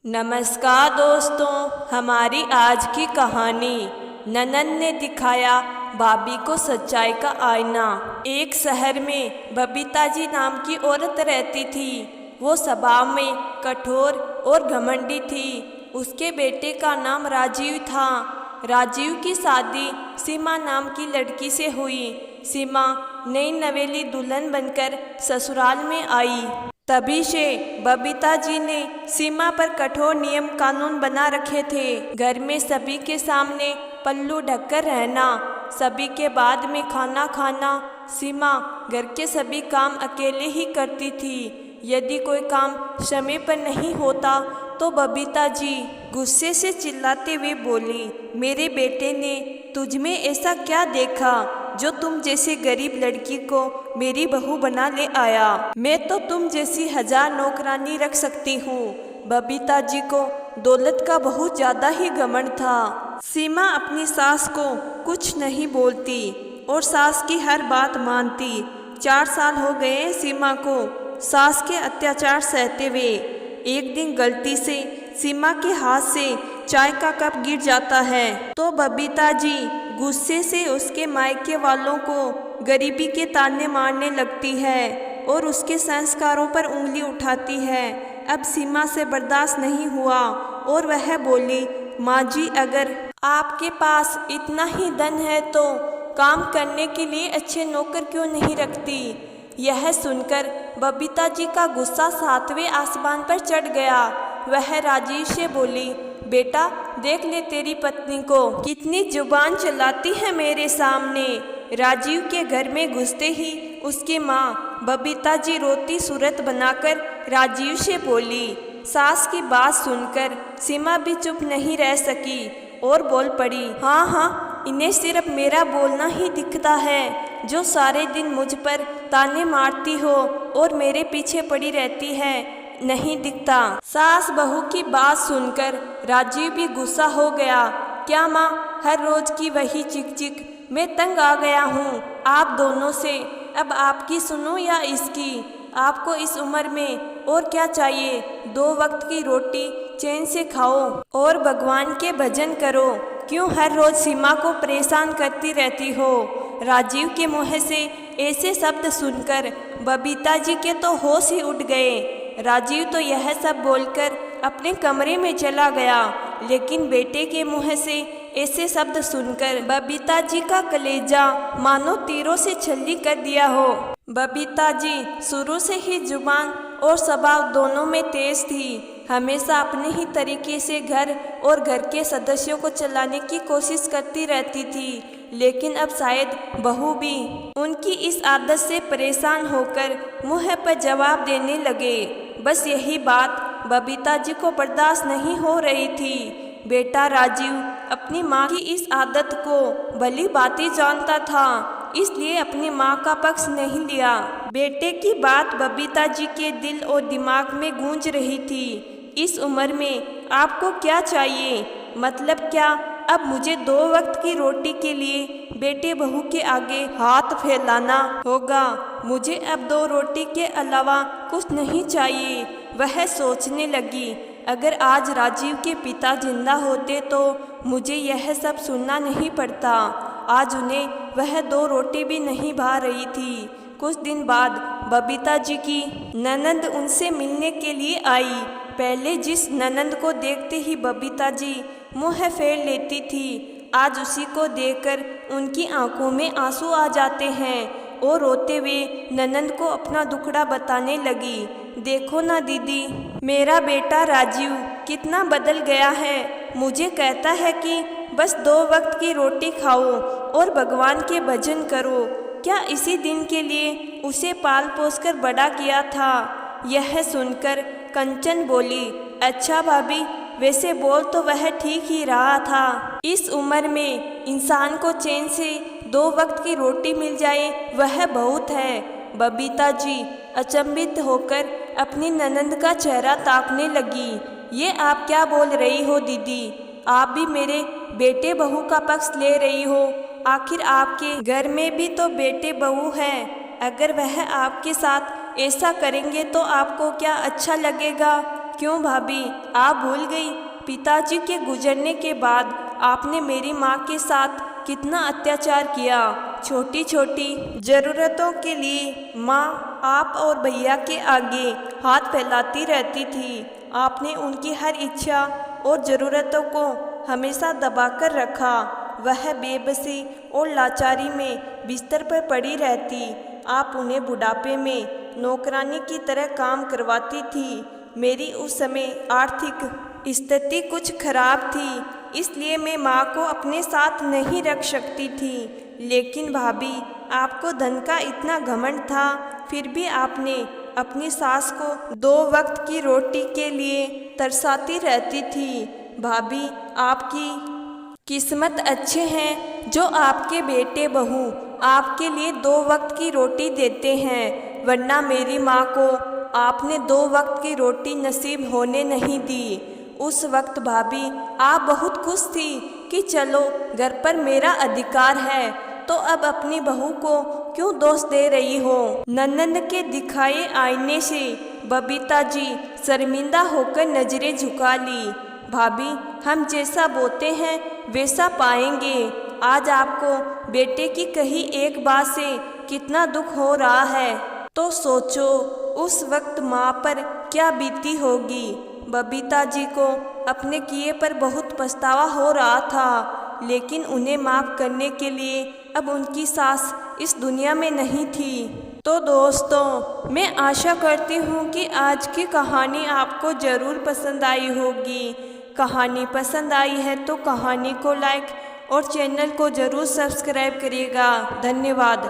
नमस्कार दोस्तों, हमारी आज की कहानी ननंद ने दिखाया भाभी को सच्चाई का आईना। एक शहर में बबीता जी नाम की औरत रहती थी। वो स्वभाव में कठोर और घमंडी थी। उसके बेटे का नाम राजीव था। राजीव की शादी सीमा नाम की लड़की से हुई। सीमा नई नवेली दुल्हन बनकर ससुराल में आई। तभी से बबीता जी ने सीमा पर कठोर नियम कानून बना रखे थे। घर में सभी के सामने पल्लू ढककर रहना, सभी के बाद में खाना खाना। सीमा घर के सभी काम अकेले ही करती थी। यदि कोई काम समय पर नहीं होता तो बबीता जी गुस्से से चिल्लाते हुए बोली, मेरे बेटे ने तुझ में ऐसा क्या देखा जो तुम जैसे गरीब लड़की को मेरी बहू बना ले आया? मैं तो तुम जैसी 1000 नौकरानी रख सकती हूँ। बबीता जी को दौलत का बहुत ज़्यादा ही घमंड था। सीमा अपनी सास को कुछ नहीं बोलती और सास की हर बात मानती। 4 साल हो गए सीमा को सास के अत्याचार सहते हुए। एक दिन गलती से सीमा के हाथ से चाय का कप गिर जाता है तो बबीता जी गुस्से से उसके मायके वालों को गरीबी के ताने मारने लगती है और उसके संस्कारों पर उंगली उठाती है। अब सीमा से बर्दाश्त नहीं हुआ और वह बोली, माँ जी, अगर आपके पास इतना ही धन है तो काम करने के लिए अच्छे नौकर क्यों नहीं रखती? यह सुनकर बबीता जी का गुस्सा 7वें आसमान पर चढ़ गया। वह राजीव से बोली, बेटा देख ले तेरी पत्नी को कितनी जुबान चलाती है मेरे सामने। राजीव के घर में घुसते ही उसकी माँ बबीता जी रोती सूरत बनाकर राजीव से बोली। सास की बात सुनकर सीमा भी चुप नहीं रह सकी और बोल पड़ी, हाँ, इन्हें सिर्फ मेरा बोलना ही दिखता है, जो सारे दिन मुझ पर ताने मारती हो और मेरे पीछे पड़ी रहती है, नहीं दिखता। सास बहू की बात सुनकर राजीव भी गुस्सा हो गया। क्या माँ, हर रोज की वही चिक चिक, मैं तंग आ गया हूँ आप दोनों से। अब आपकी सुनो या इसकी? आपको इस उम्र में और क्या चाहिए? 2 वक्त की रोटी चैन से खाओ और भगवान के भजन करो। क्यों हर रोज सीमा को परेशान करती रहती हो? राजीव के मुँह से ऐसे शब्द सुनकर बबीता जी के तो होश ही उड़ गए। राजीव तो यह सब बोलकर अपने कमरे में चला गया, लेकिन बेटे के मुँह से ऐसे शब्द सुनकर बबीता जी का कलेजा मानो तीरों से छल्ली कर दिया हो। बबीता जी शुरू से ही जुबान और स्वभाव दोनों में तेज थी। हमेशा अपने ही तरीके से घर और घर के सदस्यों को चलाने की कोशिश करती रहती थी, लेकिन अब शायद बहू भी उनकी इस आदत से परेशान होकर मुँह पर जवाब देने लगे। बस यही बात बबीता जी को बर्दाश्त नहीं हो रही थी। बेटा राजीव अपनी माँ की इस आदत को भली भांति जानता था, इसलिए अपनी माँ का पक्ष नहीं लिया। बेटे की बात बबीता जी के दिल और दिमाग में गूंज रही थी। इस उम्र में आपको क्या चाहिए? मतलब क्या अब मुझे 2 वक्त की रोटी के लिए बेटे बहू के आगे हाथ फैलाना होगा? मुझे अब 2 रोटी के अलावा कुछ नहीं चाहिए। वह सोचने लगी, अगर आज राजीव के पिता जिंदा होते तो मुझे यह सब सुनना नहीं पड़ता। आज उन्हें वह 2 रोटी भी नहीं भा रही थी। कुछ दिन बाद बबीता जी की ननंद उनसे मिलने के लिए आई। पहले जिस ननंद को देखते ही बबीता जी मुँह फेर लेती थी, आज उसी को देखकर उनकी आंखों में आंसू आ जाते हैं और रोते हुए ननंद को अपना दुखड़ा बताने लगी। देखो ना दीदी, मेरा बेटा राजीव कितना बदल गया है। मुझे कहता है कि बस 2 वक्त की रोटी खाओ और भगवान के भजन करो। क्या इसी दिन के लिए उसे पाल पोस कर बड़ा किया था? यह सुनकर कंचन बोली, अच्छा भाभी, वैसे बोल तो वह ठीक ही रहा था। इस उम्र में इंसान को चैन से 2 वक्त की रोटी मिल जाए वह बहुत है। बबीता जी अचंभित होकर अपनी ननंद का चेहरा ताकने लगी। ये आप क्या बोल रही हो दीदी? आप भी मेरे बेटे बहू का पक्ष ले रही हो। आखिर आपके घर में भी तो बेटे बहू हैं। अगर वह आपके साथ ऐसा करेंगे तो आपको क्या अच्छा लगेगा? क्यों भाभी, आप भूल गई? पिताजी के गुजरने के बाद आपने मेरी माँ के साथ कितना अत्याचार किया। छोटी छोटी ज़रूरतों के लिए माँ आप और भैया के आगे हाथ फैलाती रहती थी। आपने उनकी हर इच्छा और ज़रूरतों को हमेशा दबाकर रखा। वह बेबसी और लाचारी में बिस्तर पर पड़ी रहती। आप उन्हें बुढ़ापे में नौकरानी की तरह काम करवाती थी। मेरी उस समय आर्थिक स्थिति कुछ खराब थी, इसलिए मैं माँ को अपने साथ नहीं रख सकती थी। लेकिन भाभी, आपको धन का इतना घमंड था, फिर भी आपने अपनी सास को 2 वक्त की रोटी के लिए तरसाती रहती थी। भाभी, आपकी किस्मत अच्छे हैं जो आपके बेटे बहू आपके लिए 2 वक्त की रोटी देते हैं, वरना मेरी माँ को आपने 2 वक्त की रोटी नसीब होने नहीं दी। उस वक्त भाभी, आप बहुत खुश थी कि चलो घर पर मेरा अधिकार है, तो अब अपनी बहू को क्यों दोष दे रही हो? ननंद के दिखाए आईने से बबीता जी शर्मिंदा होकर नजरें झुका ली। भाभी, हम जैसा बोते हैं वैसा पाएंगे। आज आपको बेटे की कही एक बात से कितना दुख हो रहा है, तो सोचो उस वक्त माँ पर क्या बीती होगी। बबीता जी को अपने किए पर बहुत पछतावा हो रहा था, लेकिन उन्हें माफ़ करने के लिए अब उनकी सास इस दुनिया में नहीं थी। तो दोस्तों, मैं आशा करती हूँ कि आज की कहानी आपको ज़रूर पसंद आई होगी। कहानी पसंद आई है तो कहानी को लाइक और चैनल को ज़रूर सब्सक्राइब करिएगा। धन्यवाद।